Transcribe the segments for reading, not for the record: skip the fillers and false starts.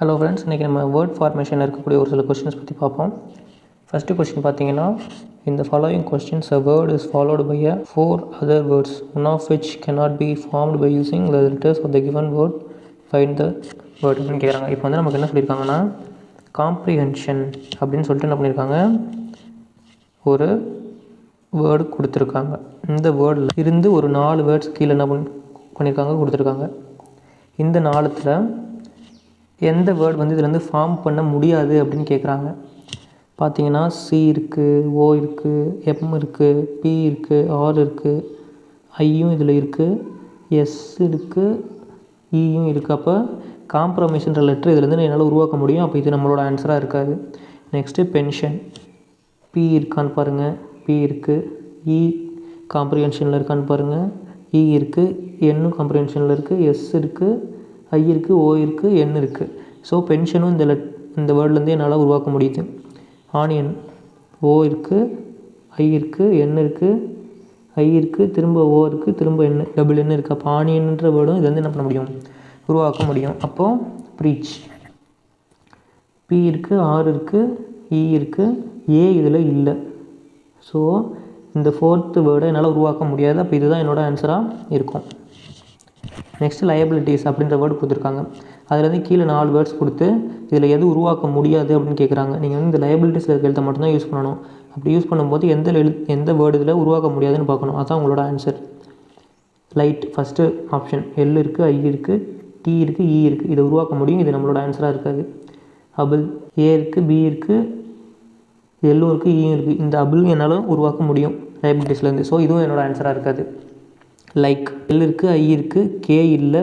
Hello friends, இன்றைக்கி நம்ம word ஃபார்மேஷனில் இருக்கக்கூடிய ஒரு சில கொஸ்டின்ஸ் பற்றி பார்ப்போம். ஃபஸ்ட்டு கொஸ்டின் பார்த்தீங்கன்னா, இந்த following questions a word is followed by a 4 other words, one of which cannot be formed by using the letters of the given word. Find the word அப்படின்னு கேட்குறாங்க. இப்போ வந்து நமக்கு என்ன சொல்லியிருக்காங்கன்னா, காம்ப்ரிஹென்ஷன் அப்படின்னு சொல்லிட்டு என்ன பண்ணியிருக்காங்க, ஒரு வேர்டு கொடுத்துருக்காங்க. இந்த வேர்டில் இருந்து ஒரு 4 வேர்ட்ஸ் கீழே என்ன பண்ணியிருக்காங்க கொடுத்துருக்காங்க. இந்த 4த்தில் எந்த வேர்டு வந்து இதுலேருந்து ஃபார்ம் பண்ண முடியாது அப்படின்னு கேட்குறாங்க. பார்த்தீங்கன்னா சி இருக்குது, ஓ இருக்குது, எம் இருக்குது, பி இருக்குது, ஆர் இருக்குது, ஐயும் இதில் இருக்குது, எஸ் இருக்குது, இயும் இருக்குது. அப்போ காம்ப்ரமைஸ்ன்ற லெட்ரு இதுலேருந்து என்னால் உருவாக்க முடியும். அப்போ இது நம்மளோட ஆன்சராக இருக்காது. நெக்ஸ்ட்டு பென்ஷன், பி இருக்கான்னு பாருங்கள், பி இருக்குது. இ காம்ப்ரிஹென்ஷனில் இருக்கான்னு பாருங்கள், இ இருக்குது. என்னும் காம்ப்ரிஹென்ஷனில் இருக்குது, எஸ் இருக்குது, ஐ இருக்குது, ஓ இருக்குது, என் இருக்குது. ஸோ பென்ஷனும் இந்த வேர்ட்லேருந்தே என்னால் உருவாக்க முடியுது. ஆனியன், ஓ இருக்குது, ஐ இருக்குது, என் இருக்குது, ஐ இருக்குது, திரும்ப ஓ இருக்குது, திரும்ப என், டபுள் என் இருக்குது. அப்போ ஆனியன்ற வேர்டும் இது வந்து என்ன பண்ண முடியும், உருவாக்க முடியும். அப்போது ப்ரீச், பி இருக்குது, ஆர் இருக்குது, இ இருக்குது, ஏ இதில் இல்லை. ஸோ இந்த 4th வேர்டை என்னால் உருவாக்க முடியாது. அப்போ இதுதான் என்னோடய ஆன்சராக இருக்கும். நெக்ஸ்ட் லயபிலிட்டிஸ் அப்படின்ற வேர்டு கொடுத்துருக்காங்க. அதுலேருந்து கீழே 4 வேர்ட்ஸ் கொடுத்து இதில் எது உருவாக்க முடியாது அப்படின்னு கேட்குறாங்க. நீங்கள் வந்து இந்த லயபிலிட்டிஸில் இருக்க எழுத்தை மட்டும்தான் யூஸ் பண்ணணும். அப்படி யூஸ் பண்ணும்போது எந்த வேர்டு இதில் உருவாக்க முடியாதுன்னு பார்க்கணும். அதுதான் உங்களோட answer. Light first option, L இருக்குது, ஐ இருக்குது, டி இருக்குது, இ இருக்குது. இதை உருவாக்க முடியும். இது நம்மளோட ஆன்சராக இருக்காது. அபிள், ஏ இருக்குது, பி இருக்குது, எல்லும் இருக்குது, ஈயும் இருக்குது. இந்த அபிள் என்னால் உருவாக்க முடியும் லயபிலிட்டிஸ்லேருந்து. ஸோ இதுவும் என்னோடய ஆன்சராக இருக்காது. லைக், எல் இருக்குது, ஐ இருக்குது, கே இல்லை.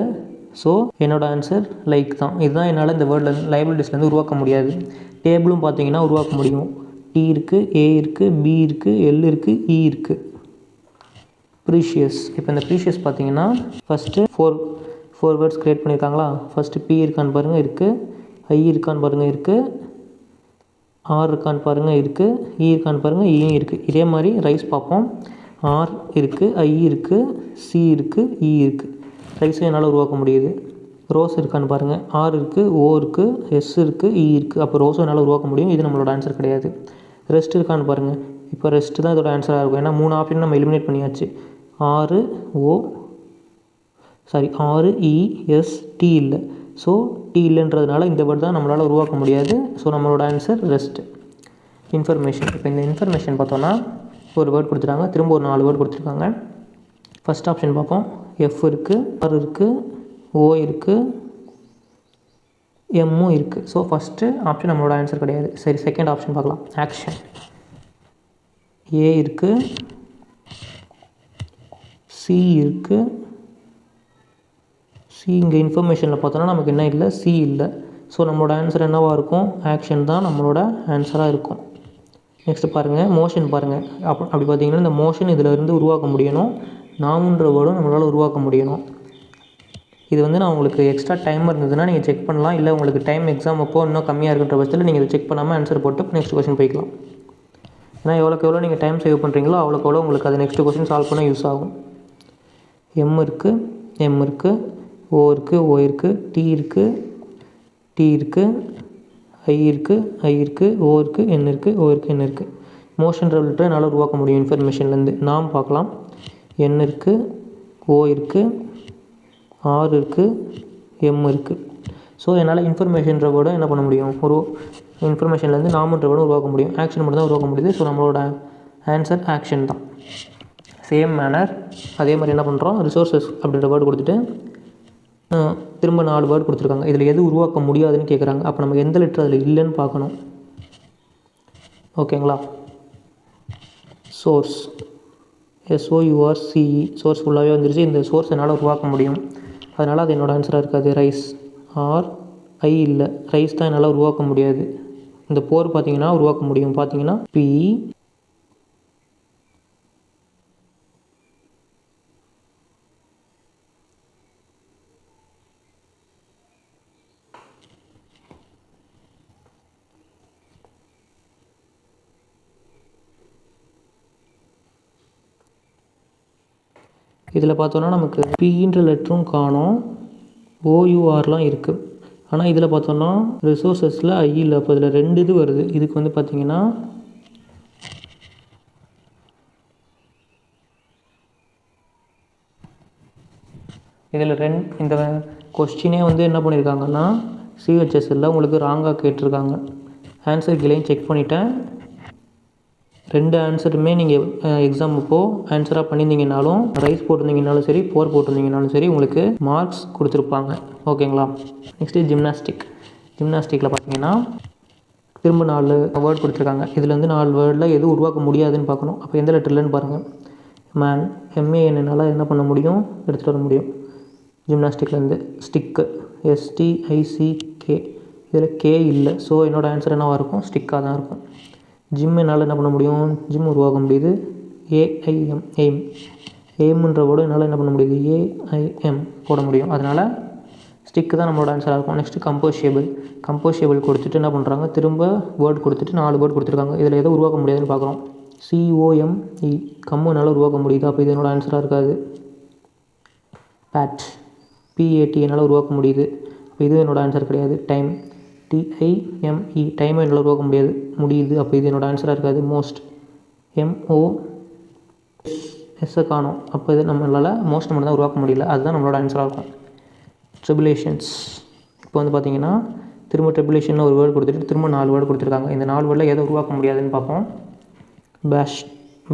ஸோ என்னோடய ஆன்சர் லைக் தான். இதுதான் என்னால் இந்த வேர்டில் லயபிலிட்டிஸ்லேருந்து உருவாக்க முடியாது. டேபிளும் பார்த்தீங்கன்னா உருவாக்க முடியும். டி இருக்குது, ஏ இருக்குது, பி இருக்குது, எல் இருக்குது, இ இருக்குது. ப்ரீஷியஸ், இப்போ இந்த ப்ரீஷியஸ் பார்த்தீங்கன்னா ஃபஸ்ட்டு ஃபோர் வேர்ட்ஸ் க்ரியேட் பண்ணியிருக்காங்களா. ஃபஸ்ட்டு பி இருக்கான்னு பாருங்கள், இருக்குது. ஐ இருக்கான்னு பாருங்கள், இருக்குது. ஆர் இருக்கான்னு பாருங்கள், இருக்குது. இ இருக்கான்னு பாருங்கள், இயும் இருக்குது. இதே மாதிரி ரைஸ் பார்ப்போம். ஆர் இருக்குது, ஐ இருக்குது, சி இருக்குது, இ இருக்குது. ரைஸும் என்னால் உருவாக்க முடியுது. ரோஸ் இருக்கான்னு பாருங்கள், ஆர் இருக்குது, ஓ இருக்குது, எஸ் இருக்குது, இ இருக்குது. அப்போ ரோஸும் என்னால் உருவாக்க முடியும். இது நம்மளோட ஆன்சர் கிடையாது. ரெஸ்ட் இருக்கான்னு பாருங்கள். இப்போ ரெஸ்ட்டு தான் இதோட ஆன்சராக இருக்கும். ஏன்னா 3 ஆப்ஷன் நம்ம எலிமினேட் பண்ணியாச்சு. ஆறு இ, எஸ், டி இல்லை. ஸோ டி இல்லைன்றதுனால இந்த வேர்டு தான் நம்மளால் உருவாக்க முடியாது. ஸோ நம்மளோட ஆன்சர் ரெஸ்ட். இன்ஃபர்மேஷன், இப்போ இந்த இன்ஃபர்மேஷன் பார்த்தோன்னா ஒரு வேர்ட் கொடுத்துருக்காங்க, திரும்ப ஒரு 4 வேர்டு கொடுத்துருக்காங்க. ஃபஸ்ட் ஆப்ஷன் பார்ப்போம். எஃப் இருக்குது, ஆர் இருக்குது, ஓ இருக்குது, எம்மும் இருக்குது. ஸோ ஃபஸ்ட்டு ஆப்ஷன் நம்மளோட ஆன்சர் கிடையாது. சரி, செகண்ட் ஆப்ஷன் பார்க்கலாம். ஆக்ஷன், ஏ இருக்குது, சி இருக்குது. சி இங்கே இன்ஃபர்மேஷனில் பார்த்தோன்னா நமக்கு என்ன இல்லை, சி இல்லை. ஸோ நம்மளோட ஆன்சர் என்னவாக இருக்கும், ஆக்ஷன் தான் நம்மளோட ஆன்சராக இருக்கும். நெக்ஸ்ட்டு பாருங்கள், மோஷன் பாருங்கள். அப்படி பார்த்தீங்கன்னா இந்த மோஷன் இதில் இருந்து உருவாக்க முடியணும். நாமுன்ற வேர்டும் நம்மளால் உருவாக்க முடியணும். இது வந்து நான் உங்களுக்கு எக்ஸ்ட்ரா டைம் இருந்ததுன்னா நீங்கள் செக் பண்ணலாம். இல்லை உங்களுக்கு டைம் எக்ஸாம் அப்போ இன்னும் கம்மியாக இருக்கின்ற பட்சத்தில் நீங்கள் இதை செக் பண்ணாமல் ஆன்சர் போட்டு நெக்ஸ்ட் கொஸ்டின் போய்க்கலாம். ஏன்னா எவ்வளோ நீங்கள் டைம் சேவ் பண்ணுறீங்களோ அவ்வளோக்கு உங்களுக்கு அது நெக்ஸ்ட் கொஸ்டின் சால்வ் பண்ண யூஸ் ஆகும். எம் இருக்குது, ஓ இருக்குது, ஓ இருக்குது, டி இருக்குது, ஐ இருக்குது, ஓ இருக்குது, என் இருக்குது, ஓ இருக்குது, என் இருக்குது. மோஷன் லெட்டரை என்னால் உருவாக்க முடியும் இன்ஃபர்மேஷன்லேருந்து. நாம் பார்க்கலாம். என் இருக்குது, ஓ இருக்குது, ஆர் இருக்குது, எம் இருக்குது. ஸோ என்னால் இன்ஃபர்மேஷன்ற வேர்டை என்ன பண்ண முடியும், ஒரு இன்ஃபர்மேஷன்லேருந்து நாமன்ற வேர்டை உருவாக்க முடியும். ஆக்ஷன் மட்டும் தான் உருவாக்க முடியுது. ஸோ நம்மளோட ஆன்சர் ஆக்ஷன் தான். சேம் மேனர் அதே மாதிரி என்ன பண்ணுறோம், ரிசோர்ஸஸ் அப்படின்ற வேர்டு கொடுத்துட்டு திரும்ப 4 வேர்டு கொடுத்துருக்காங்க. இதில் எது உருவாக்க முடியாதுன்னு கேட்குறாங்க. அப்போ நம்ம எந்த லெட்டர் அதில் இல்லைன்னு பார்க்கணும். ஓகேங்களா. சோர்ஸ், SOURCE, சோர்ஸ் ஃபுல்லாகவே வந்துருச்சு. இந்த சோர்ஸ் என்னால் உருவாக்க முடியும். அதனால் அது என்னோடய ஆன்சராக இருக்காது. ரைஸ், ஆர், ஐ இல்லை. ரைஸ் தான் என்னால் உருவாக்க முடியாது. இந்த போர் பார்த்தீங்கன்னா உருவாக்க முடியும். பார்த்தீங்கன்னா பி, இதில் பார்த்தோன்னா நமக்கு பின்ற லெட்டரும் காணோம், ஓயூஆர்லாம் இருக்குது. ஆனால் இதில் பார்த்தோன்னா ரிசோர்ஸஸில் ஐ இல்லை. அப்போ இதில் 2 இது வருது. இதுக்கு வந்து பார்த்திங்கன்னா இதில் இந்த கொஸ்டினே வந்து என்ன பண்ணியிருக்காங்கன்னா சிஹெச்எஸ்எல்ல உங்களுக்கு ராங்காக கேட்டிருக்காங்க. ஆன்சர் கீழேயும் செக் பண்ணிட்டேன். 2 ஆன்சருமே நீங்கள் எக்ஸாம் அப்போது ஆன்சராக பண்ணியிருந்தீங்கனாலும் ரைஸ் போட்டிருந்தீங்கனாலும் சரி, போர் போட்டிருந்தீங்கனாலும் சரி உங்களுக்கு மார்க்ஸ் கொடுத்துருப்பாங்க. ஓகேங்களா? நெக்ஸ்ட்டு ஜிம்னாஸ்டிக்கில் பார்த்தீங்கன்னா திரும்ப 4 வேர்ட் கொடுத்துருக்காங்க. இதில் வந்து 4 வேர்டில் எது உருவாக்க முடியாதுன்னு பார்க்கணும். அப்போ எந்த லெட்டர்லன்னு பாருங்கள். மேன், எம்ஏஎன்னால் என்ன பண்ண முடியும், எடுத்துகிட்டு வர முடியும். ஜிம்னாஸ்டிக்லேருந்து ஸ்டிக்கு, STICK, இதில் கே இல்லை. ஸோ என்னோடய ஆன்சர் என்னவாக இருக்கும், ஸ்டிக்காக தான் இருக்கும். ஜிம் என்னால் என்ன பண்ண முடியும், ஜிம் உருவாக்க முடியுது. AIM, எய்ம்ன்ற வேர்டு என்னால் என்ன பண்ண முடியுது, AIM போட முடியும். அதனால் ஸ்டிக்கு தான் நம்மளோட ஆன்சராக இருக்கும். நெக்ஸ்ட்டு கம்போஷியபிள் கொடுத்துட்டு என்ன பண்ணுறாங்க, திரும்ப வேர்டு கொடுத்துட்டு 4 வேர்டு கொடுத்துருக்காங்க. இதில் எதை உருவாக்க முடியாதுன்னு பார்க்குறோம். COME, கம்மு என்னால் உருவாக்க முடியுது. அப்போ இது என்னோட ஆன்சராக இருக்காது. PAT என்னால் உருவாக்க முடியுது. அப்போ இது என்னோட ஆன்சர் கிடையாது. TIME, டைமை என்னால் உருவாக்க முடியுது. அப்போ இது என்னோட ஆன்சராக இருக்காது. மோஸ்ட், MOSஐ காணும். அப்போ இது நம்மளால் மோஸ்ட் மட்டும் தான் உருவாக்க முடியல. அதுதான் நம்மளோட ஆன்சராக இருக்கும். ட்ரிபுலேஷன்ஸ், இப்போ வந்து பார்த்தீங்கன்னா திரும்ப ட்ரிபுலேஷன் ஒரு வேர்டு கொடுத்துட்டு திரும்ப 4 வேர்டு கொடுத்துருக்காங்க. இந்த 4 வேர்டில் எதை உருவாக்க முடியாதுன்னு பார்ப்போம்.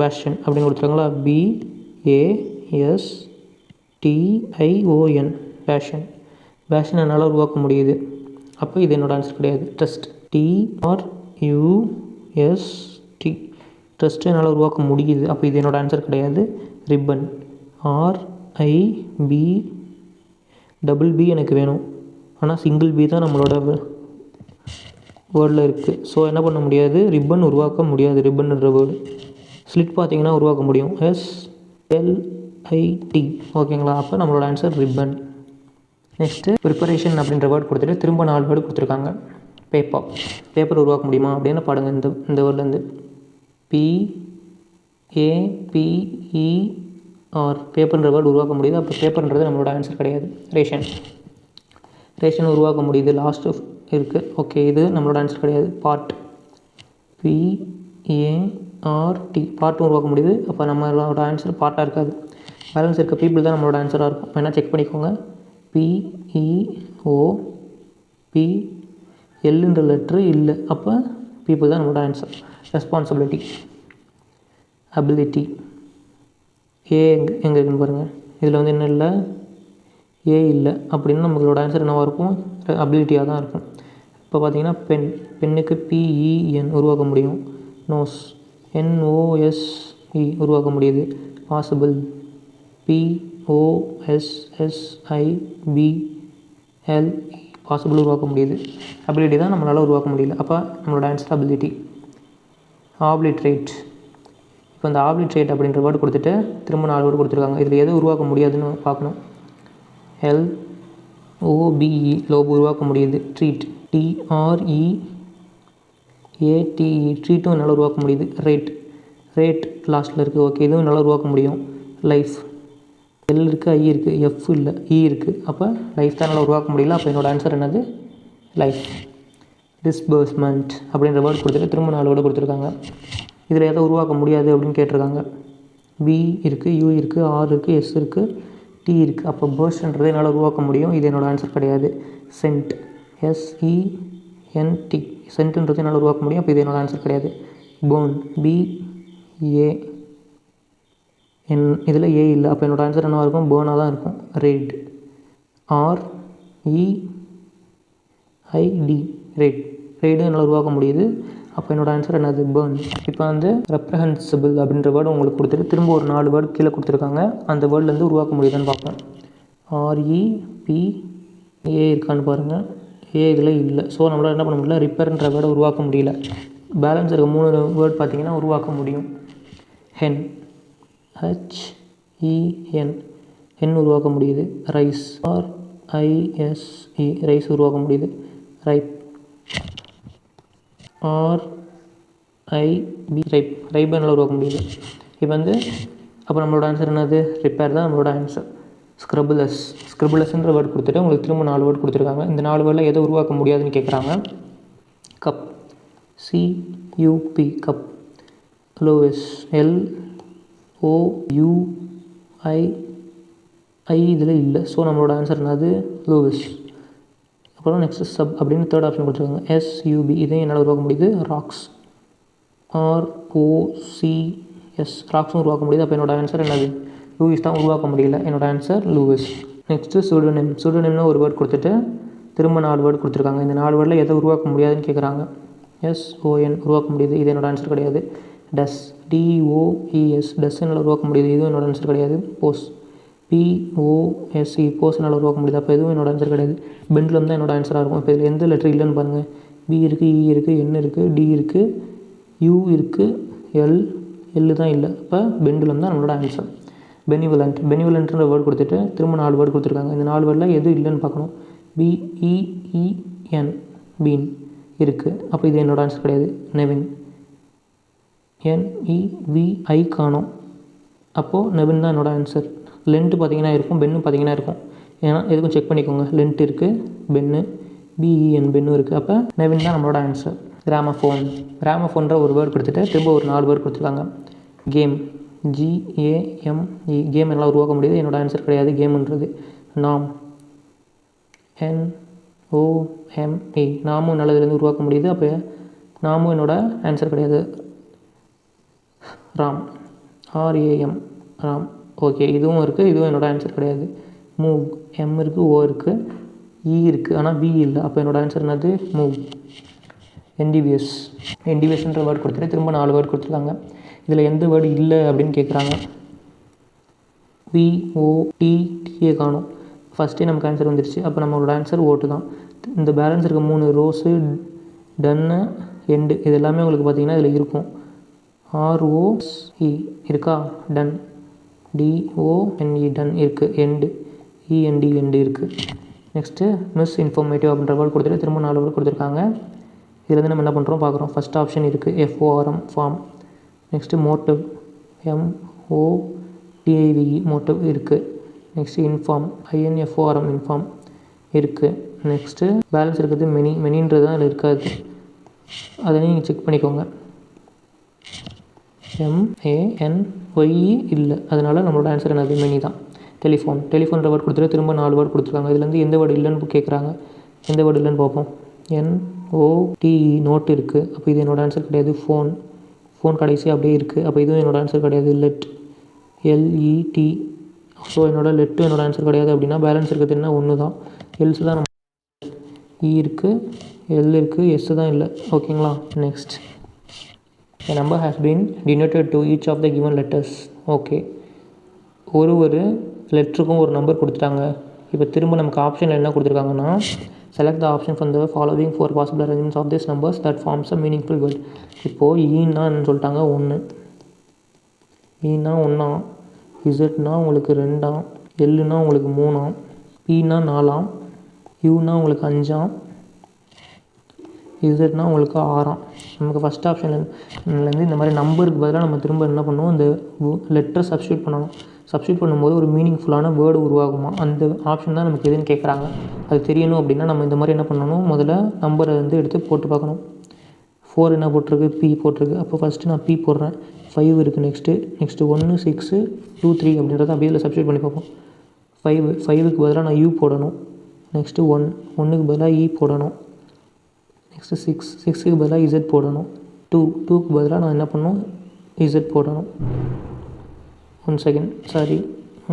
பேஷன் அப்படின்னு கொடுத்துருக்காங்களா, BASTION, பேஷன் என்னால் உருவாக்க முடியுது. அப்போ இது என்னோட ஆன்சர் கிடையாது. ட்ரஸ்ட், TRUST, ட்ரஸ்ட்டு என்னால் உருவாக்க முடியுது. அப்போ இது என்னோட ஆன்சர் கிடையாது. ரிப்பன், RIBB எனக்கு வேணும். ஆனால் சிங்கிள் பி தான் நம்மளோட வேர்டில் இருக்குது. ஸோ என்ன பண்ண முடியாது, ரிப்பன் உருவாக்க முடியாது. ரிப்பன்ன்ற வேர்டு. ஸ்லிட் பார்த்திங்கன்னா உருவாக்க முடியும். SLIT. ஓகேங்களா? அப்போ நம்மளோட ஆன்சர் ரிப்பன். நெக்ஸ்ட்டு ப்ரிப்பரேஷன் அப்படின்ற வேர்டு கொடுத்துட்டு திரும்ப 4 வேர்டு கொடுத்துருக்காங்க. பேப்பர் உருவாக்க முடியுமா அப்படின்னு பாடுங்க. இந்த வேர்ட்லேருந்து PAPER, பேப்பர்ன்ற வேர்டு உருவாக்க முடியுது. அப்போ பேப்பர்ன்றது நம்மளோட ஆன்சர் கிடையாது. ரேஷன் உருவாக்க முடியுது. லாஸ்ட்டு இருக்குது. ஓகே, இது நம்மளோட ஆன்சர் கிடையாது. PART, பார்ட்டும் உருவாக்க முடியுது. அப்போ நம்மளோட ஆன்சர் பார்ட்டாக இருக்காது. பேலன்ஸ் இருக்க பீப்புள் தான் நம்மளோட ஆன்சராக இருக்கும். வேணால் செக் பண்ணிக்கோங்க. PEOP, எல்லுன்ற லெட்ரு இல்லை. அப்போ பீப்புள் தான் நம்மளோட ஆன்சர். ரெஸ்பான்சிபிலிட்டி, அபிலிட்டி, எங்கே இருக்குன்னு பாருங்கள். இதில் வந்து என்ன இல்லை, ஏ இல்லை. அப்படின்னா நம்மளோட ஆன்சர் என்னவாக இருக்கும், அபிலிட்டியாக தான் இருக்கும். இப்போ பார்த்தீங்கன்னா பெண்ணுக்கு PEN உருவாக்க முடியும். நோஸ், NOSE உருவாக்க முடியுது. பாசிபிள், POSSIBLE, பாசிபிள் உருவாக்க முடியுது. அபிலிட்டி தான் நம்மளால் உருவாக்க முடியல. அப்போ நம்மளோட ஆன்சர் அபிலிட்டி. ஆப்லிட்ரேட், இப்போ இந்த ஆப்லிட்ரேட் அப்படின்ற வேர்டு கொடுத்துட்டு திரும்ப 4 வேர்டு கொடுத்துருக்காங்க. இதில் எது உருவாக்க முடியாதுன்னு பார்க்கணும். LOBE, லோபு உருவாக்க முடியுது. ட்ரீட், TREATE, ட்ரீட்டும் என்னால் உருவாக்க முடியுது. ரேட் லாஸ்ட்டில் இருக்குது. ஓகே, இதுவும் என்னால் உருவாக்க முடியும். லைஃப், எல் இருக்குது, ஐ இருக்குது, எஃப் இல்லை, இ இருக்குது. அப்போ லைஃப் தான் என்னால் உருவாக்க முடியல. அப்போ என்னோட ஆன்சர் என்னது, லைஃப். டிஸ்பர்ஸ்மெண்ட் அப்படின்ற வேர்டு கொடுத்துட்டு திரும்ப 4 வேர்டு கொடுத்துருக்காங்க. இதில் எதை உருவாக்க முடியாது அப்படின்னு கேட்டிருக்காங்க. B இருக்குது, U இருக்குது, R இருக்குது, S இருக்குது, T இருக்குது. அப்போ பர்ஸ்ட்ன்றது என்னால் உருவாக்க முடியும். இது என்னோட ஆன்சர் கிடையாது. சென்ட், SENT, சென்ட்ன்றது என்னால் உருவாக்க முடியும். அப்போ இது என்னோட ஆன்சர் கிடையாது. பேர்ன், BAN, இதில் ஏ இல்லை. அப்போ என்னோட ஆன்சர் என்னவாக இருக்கும், பேர்னாக தான் இருக்கும். ரெய்ட், REID, ரெய்டும் என்னால் உருவாக்க முடியுது. அப்போ என்னோடய ஆன்சர் என்னது, பேர்ன். இப்போ வந்து ரெப்ரஹென்சிபிள் அப்படின்ற வேர்டு உங்களுக்கு கொடுத்துட்டு திரும்ப ஒரு 4 வேர்டு கீழே கொடுத்துருக்காங்க. அந்த வேர்ட்லேருந்து உருவாக்க முடியுதுன்னு பார்ப்போம். REPA இருக்கான்னு பாருங்கள். ஏ இதில் இல்லை. ஸோ நம்மளால் என்ன பண்ண முடியல, ரிப்பேர்ன்ற வேர்டை உருவாக்க முடியல. பேலன்ஸ் இருக்க 3 வேர்டு பார்த்திங்கன்னா உருவாக்க முடியும். HEN, HEN உருவாக்க முடியுது. ரைஸ், RISE, ரைஸ் உருவாக்க முடியுது. ரைப், ரைப் என்னால் உருவாக்க முடியுது. இப்போ வந்து அப்போ நம்மளோட ஆன்சர் என்னது, ரிப்பேர் தான் நம்மளோட ஆன்சர். ஸ்க்ரிபுலஸ்ன்ற வேர்ட் கொடுத்துட்டு உங்களுக்கு திரும்ப 4 வேர்ட் கொடுத்துருக்காங்க. இந்த 4 வேர்டில் எதை உருவாக்க முடியாதுன்னு கேட்குறாங்க. Cup, CUP cup. Louis, LOUI இதில் இல்லை. ஸோ நம்மளோட ஆன்சர் என்னது? லூயிஸ். அப்புறம் நெக்ஸ்ட் சப் அப்படின்னு தேர்ட் ஆப்ஷன் கொடுத்துருக்காங்க. SUB இதையும் என்னால் உருவாக்க முடியுது. ராக்ஸ், ROCS ராக்ஸும் உருவாக்க முடியுது. அப்போ என்னோட ஆன்சர் என்னது? லூயிஸ் தான் உருவாக்க முடியல. என்னோட ஆன்சர் லூயிஸ். நெக்ஸ்ட்டு சூடோனிம்னு ஒரு வேர்ட் கொடுத்துட்டு திரும்ப 4 வேர்ட் கொடுத்துருக்காங்க. இந்த 4 வேர்டில் எதை உருவாக்க முடியாதுன்னு கேட்குறாங்க. SON உருவாக்க முடியுது. இது என்னோட ஆன்சர் கிடையாது. டஸ், DOES டஸ் என்னால் உருவாக்க முடியுது. இதுவும் என்னோட ஆன்சர் கிடையாது. போஸ், POSE போஸ் என்னால் உருவாக்க முடியுது. அப்போ எதுவும் என்னோட ஆன்சர் கிடையாது. பெண்டுலம் தான் என்னோட ஆன்சராக இருக்கும். இப்போ இதில் எந்த லெட்டர் இல்லைன்னு பாருங்கள். B இருக்குது, E இருக்குது, N இருக்குது, D இருக்குது, U இருக்குது, L தான் இல்லை. அப்போ பெண்டுலம் தான் நம்மளோட ஆன்சர். பெனிவலண்ட்ன்ற வேர்டு கொடுத்துட்டு திரும்ப 4 வேர்டு கொடுத்துருக்காங்க. இந்த 4 வேர்டில் எது இல்லைன்னு பார்க்கணும். BEEN பீன் இருக்குது. அப்போ இது என்னோட ஆன்சர் கிடையாது. நெவின், NEVI காணோம். அப்போது நெவின் தான் என்னோட ஆன்சர். லென்ட்டு பார்த்தீங்கன்னா இருக்கும், பென்னு பார்த்தீங்கன்னா இருக்கும். ஏன்னா எதுக்கும் செக் பண்ணிக்கோங்க. லென்ட் இருக்குது, பென்னு, BEN பென்னும் இருக்குது. அப்போ நெவின் தான் நம்மளோட ஆன்சர். கிராமஃபோன்ற ஒரு வேர்டு கொடுத்துட்டு திரும்ப ஒரு 4 வேர்டு கொடுத்துருக்காங்க. கேம், GAME கேம் என்னால் உருவாக்க முடியுது. என்னோட ஆன்சர் கிடையாது கேமுன்றது. நாம், NOME நாமும் என்னால் இதுலேருந்து உருவாக்க முடியுது. அப்போ நாமும் என்னோட ஆன்சர் கிடையாது. RAM, RAM Ram. ஓகே, இதுவும் இருக்குது. இதுவும் என்னோட ஆன்சர் கிடையாது. மூவ், M இருக்குது, O இருக்குது, E இருக்குது, ஆனால் B இல்லை. அப்போ என்னோட ஆன்சர் என்னது? மூவ். என்டிவியஸ்ன்ற வேர்டு கொடுத்துட்டு திரும்ப 4 வேர்டு கொடுத்துருக்காங்க. இதில் எந்த வேர்டு இல்லை அப்படின்னு கேட்குறாங்க. VOTTA காணும். ஃபஸ்ட்டே நமக்கு ஆன்சர் வந்துடுச்சு. அப்போ நம்மளோட ஆன்சர் ஓட்டு தான். இந்த பேலன்ஸ் இருக்க 3 ரோஸு, டன்னு, எண்டு இது எல்லாமே உங்களுக்கு பார்த்திங்கன்னா இதில் இருக்கும். ROE இருக்கா? டன், DONE டன் இருக்குது. எண்டு, END எண்டு இருக்குது. நெக்ஸ்ட்டு மிஸ் இன்ஃபர்மேட்டிவ் அப்படின்ற வேர்டு கொடுத்துட்டு திரும்ப 4 வேர்டு கொடுத்துருக்காங்க. இதுலேருந்து நம்ம என்ன பண்ணுறோம் பார்க்குறோம். ஃபஸ்ட் ஆப்ஷன் இருக்குது, FORM form. Next motive, MOTIVE motive இருக்குது. நெக்ஸ்ட்டு இன்ஃபார்ம், INFORM இன்ஃபார்ம் இருக்குது. நெக்ஸ்ட்டு பேலன்ஸ் இருக்கிறது மெனின்றது தான் அதில் இருக்காது. அதை நீங்கள் செக் பண்ணிக்கோங்க. MANYE இல்லை. அதனால் நம்மளோட ஆன்சர் என்னது? மெனி தான். டெலிஃபோன்ற வேர்டு கொடுத்துட்டு திரும்ப 4 வேர்டு கொடுத்துருக்காங்க. இதுலேருந்து எந்த வேர்டு இல்லைன்னு கேட்குறாங்க. எந்த வேர்டு இல்லைன்னு பார்ப்போம். NOTE நோட் இருக்குது. அப்போ இது என்னோட ஆன்சர் கிடையாது. ஃபோன் கடைசி அப்படியே இருக்குது. அப்போ இதுவும் என்னோட ஆன்சர் கிடையாது. LET. ஸோ லெட்டும் என்னோட ஆன்சர் கிடையாது. அப்படின்னா பேலன்ஸ் இருக்கிறது என்ன? 1 தான். எல்ஸ் தான் நம்ம E இருக்குது, L இருக்குது, S தான் இல்லை. ஓகேங்களா? Next, a number has been denoted to each of the given letters. Okay, ஒரு லெட்டருக்கும் ஒரு நம்பர் கொடுத்துட்டாங்க. இப்போ திரும்ப நமக்கு ஆப்ஷனில் என்ன கொடுத்துருக்காங்கன்னா, select the option from the following 4 possible arrangements of these numbers that forms a meaningful word. இப்போது ஈன்னா என்ன சொல்லிட்டாங்க? 1. ஈன்னா 1, இசட்னா உங்களுக்கு 2, எல்லுனா உங்களுக்கு 3, பீனா 4, யூனா உங்களுக்கு 5, இசட்னா உங்களுக்கு 6. நமக்கு ஃபஸ்ட் ஆப்ஷன்லேருந்து இந்த மாதிரி நம்பருக்கு பதிலாக நம்ம திரும்ப என்ன பண்ணுவோம்? இந்த லெட்டரை சப்ஸ்டியூட் பண்ணணும். சப்ஸ்டியூட் பண்ணும்போது ஒரு மீனிங்ஃபுல்லான வேர்டு உருவாகுமா? அந்த ஆப்ஷன் தான் நமக்கு எதுன்னு கேட்குறாங்க. அது தெரியணும் அப்படின்னா நம்ம இந்த மாதிரி என்ன பண்ணணும்? முதல்ல நம்பரை எடுத்து போட்டு பார்க்கணும். 4 என்ன போட்டிருக்கு? P போட்டிருக்கு. அப்போ ஃபஸ்ட்டு நான் P போடுறேன். 5 இருக்குது. நெக்ஸ்ட்டு 1, 6, 2, 3 அப்படின்றத அப்படியே இதில் சப்ஸ்டியூட் பண்ணி பார்ப்போம். 5க்கு பதிலாக நான் U போடணும். நெக்ஸ்ட்டு 1க்கு பதிலாக E போடணும். நெக்ஸ்ட்டு 6க்கு பதிலாக Z போடணும். 2க்கு பதிலாக நான் என்ன பண்ணணும்? Z போடணும். 1 செகண்ட், சாரி,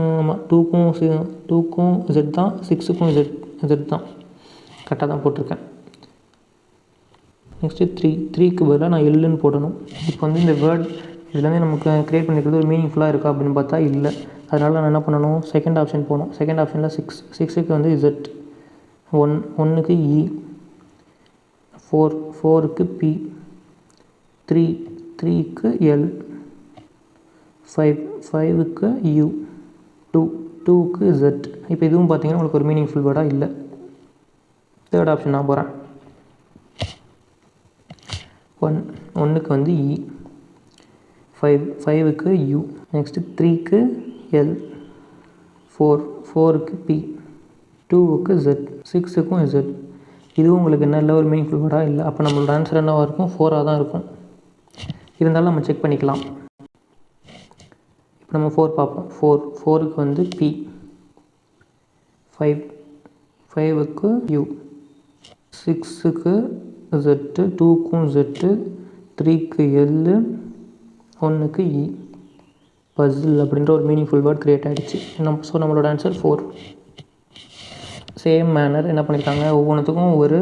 ஆமாம், 2க்கும் Z தான், 6க்கும் Z தான், கரெக்டாக தான் போட்டிருக்கேன். நெக்ஸ்ட்டு 3க்கு பதிலாக நான் எல்லுன்னு போடணும். இப்போ இந்த வேர்ட் இதுலேருந்து நமக்கு க்ரியேட் பண்ணிக்கிறது ஒரு மீனிங்ஃபுல்லாக இருக்கா அப்படின்னு பார்த்தா இல்லை. அதனால் நான் என்ன பண்ணணும்? செகண்ட் ஆப்ஷன் போகணும். செகண்ட் ஆப்ஷனில் 6க்கு Z, 1க்கு E, 4க்கு P, 3க்கு L, 5க்கு U, 2க்கு Z. இப்போ இதுவும் பார்த்தீங்கன்னா உங்களுக்கு ஒரு மீனிங்ஃபுல் வேர்டாக இல்லை. தேர்ட் ஆப்ஷன் நான் போகிறேன். 1க்கு E, 5க்கு U, நெக்ஸ்ட்டு 3க்கு L, 4க்கு P, 2க்கு Z, 6க்கும் Z. இதுவும் உங்களுக்கு என்ன இல்லை, ஒரு மீனிங்ஃபுல் வேர்டா இல்லை. அப்போ நம்மளோட ஆன்சர் என்னவாக இருக்கும், 4ஆக தான் இருக்கும். இருந்தாலும் நம்ம செக் பண்ணிக்கலாம். இப்போ நம்ம 4 பார்ப்போம். 4க்கு வந்து P, 5க்கு U, 6க்கு Z, 2க்கும் Z, 3க்கு L, 1க்கு E. பசில் அப்படின்ற ஒரு மீனிங்ஃபுல் வேர்ட் க்ரியேட் ஆகிடுச்சு. ஸோ நம்மளோட ஆன்சர் 4. சேம் மேனர் என்ன பண்ணியிருக்காங்க, ஒவ்வொன்றுத்துக்கும் ஒரு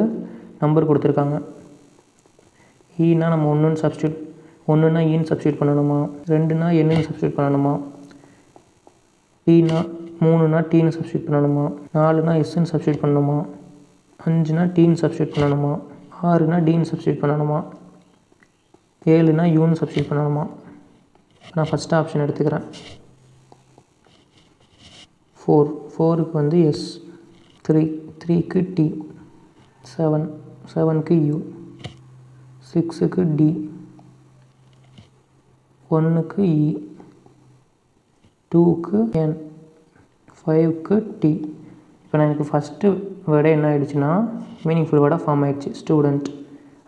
நம்பர் கொடுத்துருக்காங்க. ஈனா நம்ம 1ன்னு சப்ஸ்டியூட், 1ன்னா ஈன்னு சப்ஸ்டியூட் பண்ணணுமா, 2ன்னா என்னன்னு சப்ஸ்டியூட் பண்ணணுமா, டீனா 3ன்னா டீன்னு சப்ஸ்டியூட் பண்ணணுமா, 4ன்னா எஸ்ன்னு சப்ஸ்டியூட் பண்ணணுமா, 5ன்னா டீன்னு சப்ஸ்டியூட் பண்ணணுமா, 6ன்னா டீன்னு சப்ஸ்டியூட் பண்ணணுமா, 7ன்னா யூன்னு சப்ஸ்டியூட் பண்ணணுமா. நான் ஃபஸ்ட் ஆப்ஷன் எடுத்துக்கிறேன். 4க்கு வந்து S, 3க்கு T, 7க்கு U, 6க்கு D, 1க்கு E, 2க்கு N, 5க்கு T. இப்போ நான் எனக்கு ஃபஸ்ட்டு வேர்டே என்ன ஆகிடுச்சுன்னா மீனிங்ஃபுல் வேர்டாக ஃபார்ம் ஆகிடுச்சு, ஸ்டூடெண்ட்.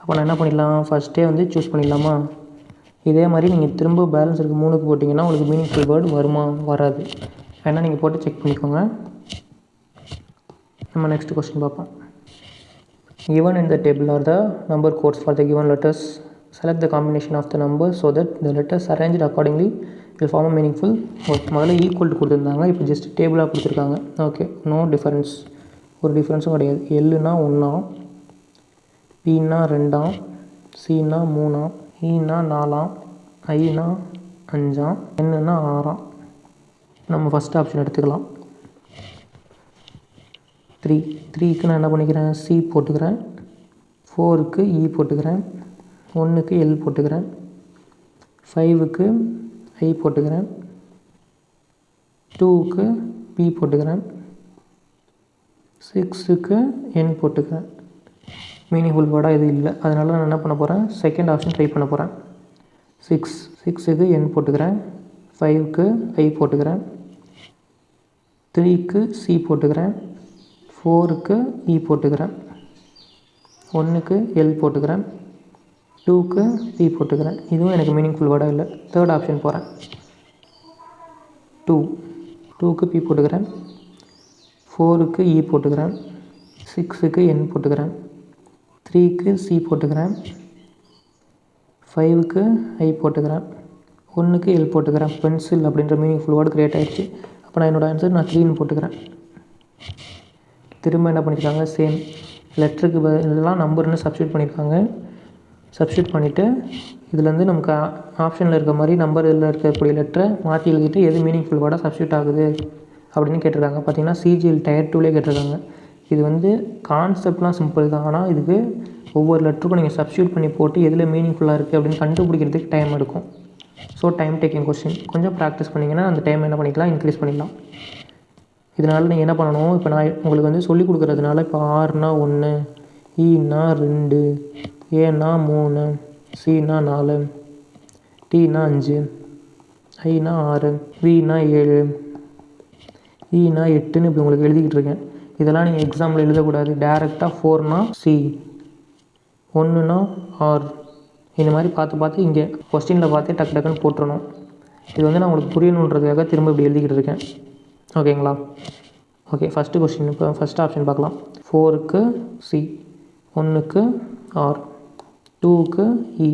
அப்போ நான் என்ன பண்ணிடலாம், ஃபஸ்ட்டே வந்து சூஸ் பண்ணிடலாமா. இதே மாதிரி நீங்கள் திரும்ப பேலன்ஸ் இருக்குது 3க்கு போட்டிங்கன்னா உங்களுக்கு மீனிங்ஃபுல் வேர்டு வருமா, வராது. வேணால் நீங்கள் போட்டு செக் பண்ணிக்கோங்க. நம்ம நெக்ஸ்ட் கொஸ்டின் பார்ப்போம். Given in the table are the number codes for the given letters. Select the combination of the numbers so that the letters arranged accordingly will form a meaningful word. முதல்ல equal கொடுத்துருந்தாங்க, இப்போ just டேபிளாக கொடுத்துருக்காங்க. Okay, no difference, ஒரு டிஃப்ரென்ஸும் கிடையாது. எல்லுனா 1, பீனா 2, சீனா 3, ஈனா 4, ஐனா 5, என்னன்னா 6. நம்ம first option எடுத்துக்கலாம். 3க்கு நான் என்ன பண்ணிக்கிறேன், சி போட்டுக்கிறேன். 4க்கு இ போட்டுக்கிறேன். 1க்கு எல் போட்டுக்கிறேன். 5க்கு ஐ போட்டுக்கிறேன். 2க்கு பி போட்டுக்கிறேன். 6க்கு என் போட்டுக்கிறேன். மீனிங்ஃபுல் வேர்டாக இது இல்லை, அதனால நான் என்ன பண்ண போகிறேன், செகண்ட் ஆப்ஷன் ட்ரை பண்ண போகிறேன். 6க்கு என் போட்டுக்கிறேன். 5க்கு ஐ போட்டுக்கிறேன். 3க்கு சி போட்டுக்கிறேன். 4க்கு இ போட்டுக்கிறேன். 1க்கு எல் போட்டுக்கிறேன். 2க்கு பி போட்டுக்கிறேன். இதுவும் எனக்கு மீனிங்ஃபுல் வேர்டாக இல்லை. தேர்ட் ஆப்ஷன் போகிறேன். 2க்கு பி போட்டுக்கிறேன். 4க்கு இ போட்டுக்கிறேன். 6க்கு என் போட்டுக்கிறேன். 3க்கு சி போட்டுக்கிறேன். 5க்கு ஐ போட்டுக்கிறேன். 1க்கு எல் போட்டுக்கிறேன். பென்சில் அப்படின்ற மீனிங்ஃபுல் வேர்டு க்ரியேட் ஆகிடுச்சு. அப்போ நான் என்னோடய ஆன்சர் நான் 3ன்னு போட்டுக்கிறேன். திரும்ப என்ன பண்ணியிருக்காங்க, சேம் லெட்டருக்கு இதெல்லாம் நம்பர்னு சப்ஸ்டியூட் பண்ணியிருக்காங்க. சப்ஸ்டியூட் பண்ணிவிட்டு இதுலேருந்து நமக்கு ஆப்ஷனில் இருக்க மாதிரி நம்பர் இதில் இருக்கக்கூடிய லெட்டரை மாற்றி எழுதிட்டு எது மீனிங்ஃபுல் வேர்டாக சப்ஸ்டியூட் ஆகுது அப்படின்னு கேட்டிருக்காங்க. பார்த்தீங்கன்னா சிஜிஎல் டயர் 2லே கேட்டிருக்காங்க. இது வந்து கான்செப்ட்லாம் சிம்பிள் தான், ஆனால் இதுக்கு ஒவ்வொரு லெட்டருக்கும் நீங்கள் சப்ஸ்டியூட் பண்ணி போட்டு எதில் மீனிங்ஃபுல்லாக இருக்குது அப்படின்னு கண்டுபிடிக்கிறதுக்கு டைம் எடுக்கும். So time taking question. கொஞ்சம் ப்ராக்டிஸ் பண்ணிங்கன்னா அந்த டைம் என்ன பண்ணிக்கலாம், இன்க்ரீஸ் பண்ணிக்கலாம். இதனால் நீங்கள் என்ன பண்ணணும், இப்போ நான் உங்களுக்கு வந்து சொல்லிக் கொடுக்குறதுனால இப்போ ஆர்னா 1, ஈனா 2, ஏனா 3, சீனா 4, டீனா 5, ஐனா 6, வீனா 7, ஈனா 8ன்னு இப்போ உங்களுக்கு எழுதிக்கிட்டு இருக்கேன். இதெல்லாம் நீங்கள் எக்ஸாமில் எழுதக்கூடாது. டேரெக்டாக 4னா சி, 1னா ஆர், இந்த மாதிரி பார்த்து இங்கே கொஸ்டினில் பார்த்தே டக்கு டக்குன்னு போட்டுறணும். இது வந்து நான் உங்களுக்கு புரியணுன்றதுக்காக திரும்ப இப்படி எழுதிக்கிட்டு இருக்கேன். ஓகேங்களா? Okay, first question. இப்போ ஃபஸ்ட் ஆப்ஷன் பார்க்கலாம். 4க்கு சி, 1க்கு ஆர், 2க்கு இ,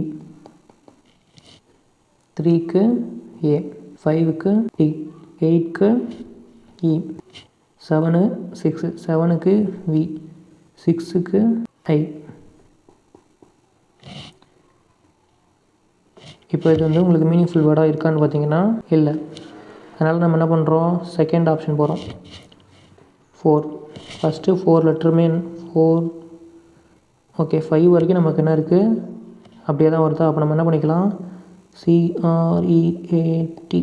3க்கு ஏ, 5க்கு டி, 8க்கு இ, 7க்கு வி, 6க்கு ஐ. இப்போ இது வந்து உங்களுக்கு மீனிங்ஃபுல் வேர்டாக இருக்கான்னு பார்த்தீங்கன்னா இல்லை. அதனால் நம்ம என்ன பண்ணுறோம், செகண்ட் ஆப்ஷன் போகிறோம். 4 ஃபஸ்ட்டு 4 லெட்டருமே 4. ஓகே, 5 வரைக்கும் நமக்கு என்ன இருக்குது, அப்படியே தான் வருதா. அப்போ நம்ம என்ன பண்ணிக்கலாம், CREAT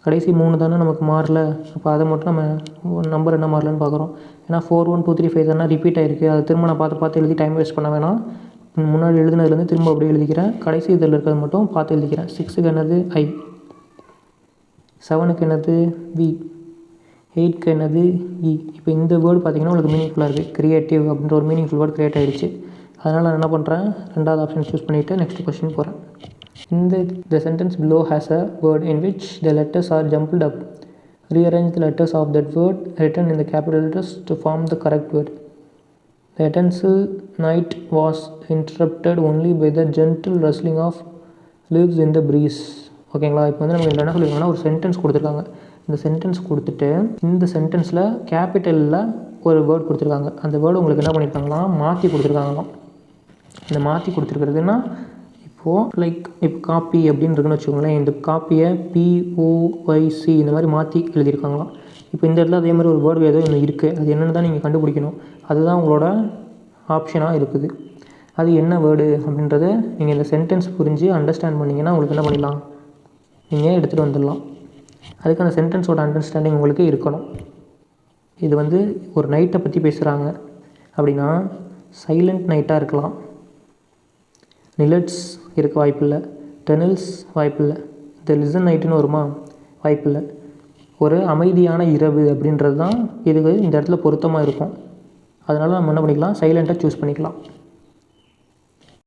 கடைசி 3 தானே நமக்கு மாறல. அப்போ அதை மட்டும் நம்ம நம்பர் என்ன மாறலன்னு பார்க்குறோம். ஏன்னா 4 1 2 3 5 தானே ரிப்பீட் ஆகிருக்கு. அதை திரும்ப நான் பார்த்து எழுதி டைம் வேஸ்ட் பண்ண வேணாம். முன்னாடி எழுதுனதுலேருந்து திரும்ப அப்படியே எழுதிக்கிறேன். கடைசி இதில் இருக்கிறது மட்டும் பார்த்து எழுதிக்கிறேன். 6க்கு என்னது ஐ, 7க்கு என்னது வி, 8க்கு என்னது இ. இப்போ இந்த வேர்டு பார்த்தீங்கன்னா உங்களுக்கு மீனிங்ஃபுல்லாக இருக்குது. கிரியேட்டிவ் அப்படின்ற ஒரு மீனிங்ஃபுல் வேர்டு க்ரியேட் ஆகிடுச்சு. அதனால் நான் என்ன பண்ணுறேன், ரெண்டாவது ஆப்ஷன் சூஸ் பண்ணிவிட்டு நெக்ஸ்ட் கொஸ்டின் போகிறேன். The sentence below has a word in which the letters are jumbled up. Rearrange the letters of that word written in the capital letters to form the correct word. The utensil night was interrupted only by the gentle rustling of leaves in the breeze. ஓகேங்களா? இப்போ வந்து நமக்கு என்ன சொல்லியிருக்காங்கன்னா ஒரு sentence கொடுத்துருக்காங்க. இந்த sentence கொடுத்துட்டு இந்த சென்டென்ஸில் கேபிட்டலில் ஒரு வேர்ட் கொடுத்துருக்காங்க. அந்த வேர்டு உங்களுக்கு என்ன பண்ணியிருக்காங்களா, மாற்றி கொடுத்துருக்காங்களாம். இந்த மாற்றி கொடுத்துருக்கிறதுனா இப்போது இப்போ காப்பி அப்படின்னு இருக்குன்னு வச்சுக்கோங்களேன். இந்த காப்பியை POYC இந்த மாதிரி மாற்றி எழுதியிருக்காங்களாம். இப்போ இந்த இடத்துல அதே மாதிரி ஒரு வேர்டு ஏதோ ஒன்று இருக்குது. அது என்னென்னு தான் நீங்கள் கண்டுபிடிக்கணும். அதுதான் உங்களோட ஆப்ஷனாக இருக்குது. அது என்ன வேர்டு அப்படின்றத நீங்கள் இந்த சென்டென்ஸ் புரிஞ்சு அண்டர்ஸ்டாண்ட் பண்ணிங்கன்னா உங்களுக்கு என்ன பண்ணிடலாம், நீங்கள் எடுத்துகிட்டு வந்துடலாம். அதுக்கான சென்டென்ஸோட அண்டர்ஸ்டாண்டிங் உங்களுக்கு இருக்கணும். இது வந்து ஒரு நைட்டை பற்றி பேசுகிறாங்க அப்படின்னா சைலண்ட் நைட்டாக இருக்கலாம். நிலட்ஸ் இருக்க வாய்ப்பில்லை, டெனல்ஸ் வாய்ப்பில்லை, இந்த லிசன் நைட்டுன்னு வருமா, வாய்ப்பில்லை. ஒரு அமைதியான இரவு அப்படின்றது தான் இதுக்கு இந்த இடத்துல பொருத்தமாக இருக்கும். அதனால் நம்ம என்ன பண்ணிக்கலாம், சைலண்ட்டாக சூஸ் பண்ணிக்கலாம்.